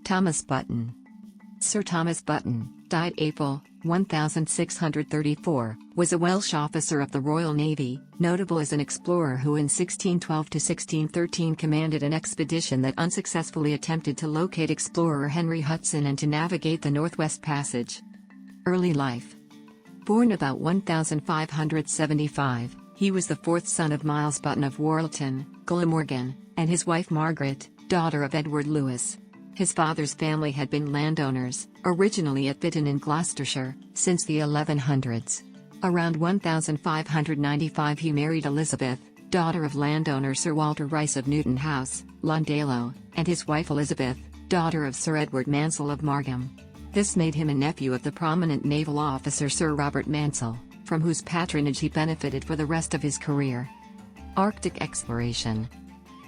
Thomas Button. Sir Thomas Button, died April 1634, was a Welsh officer of the Royal Navy, notable as an explorer who in 1612 to 1613 commanded an expedition that unsuccessfully attempted to locate explorer Henry Hudson and to navigate the Northwest Passage. Early life. Born about 1575, he was the fourth son of Miles Button of Worlton, Glamorgan, and his wife Margaret, daughter of Edward Lewis. His father's family had been landowners, originally at Bitton in Gloucestershire, since the 1100s. Around 1595 he married Elizabeth, daughter of landowner Sir Walter Rice of Newton House, Londalo, and his wife Elizabeth, daughter of Sir Edward Mansell of Margam. This made him a nephew of the prominent naval officer Sir Robert Mansell, from whose patronage he benefited for the rest of his career. Arctic exploration.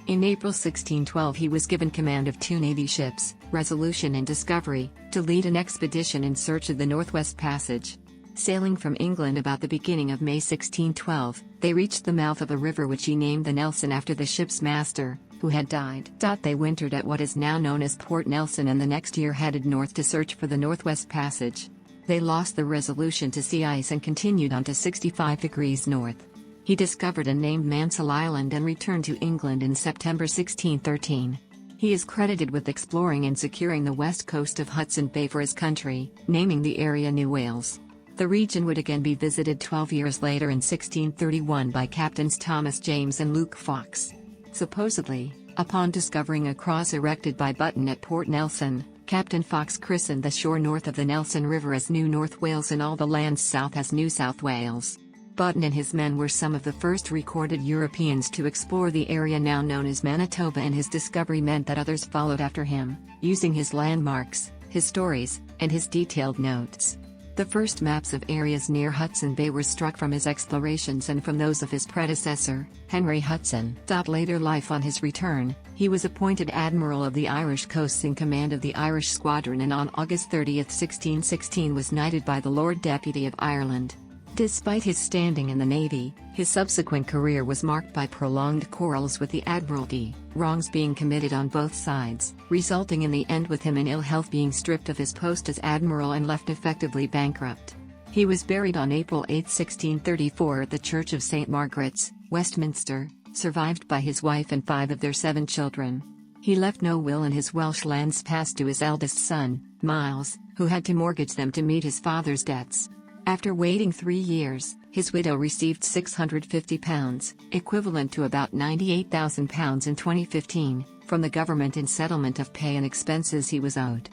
In April 1612 he was given command of two Navy ships, Resolution and Discovery, to lead an expedition in search of the Northwest Passage. Sailing from England about the beginning of May 1612, they reached the mouth of a river which he named the Nelson after the ship's master, who had died. They wintered at what is now known as Port Nelson and the next year headed north to search for the Northwest Passage. They lost the Resolution to sea ice and continued on to 65 degrees north. He discovered and named Mansell Island and returned to England in September 1613. He is credited with exploring and securing the west coast of Hudson Bay for his country, naming the area New Wales. The region would again be visited 12 years later in 1631 by Captains Thomas James and Luke Fox. Supposedly, upon discovering a cross erected by Button at Port Nelson, Captain Fox christened the shore north of the Nelson River as New North Wales and all the lands south as New South Wales. Button and his men were some of the first recorded Europeans to explore the area now known as Manitoba, and his discovery meant that others followed after him, using his landmarks, his stories, and his detailed notes. The first maps of areas near Hudson Bay were struck from his explorations and from those of his predecessor, Henry Hudson. Later life. On his return, he was appointed Admiral of the Irish Coasts in command of the Irish Squadron, and on August 30, 1616 was knighted by the Lord Deputy of Ireland. Despite his standing in the Navy, his subsequent career was marked by prolonged quarrels with the Admiralty, wrongs being committed on both sides, resulting in the end with him in ill health, being stripped of his post as admiral and left effectively bankrupt. He was buried on April 8, 1634 at the Church of St. Margaret's, Westminster, survived by his wife and 5 of their 7 children. He left no will, and his Welsh lands passed to his eldest son, Miles, who had to mortgage them to meet his father's debts. After waiting 3 years, his widow received £650, equivalent to about £98,000 in 2015, from the government in settlement of pay and expenses he was owed.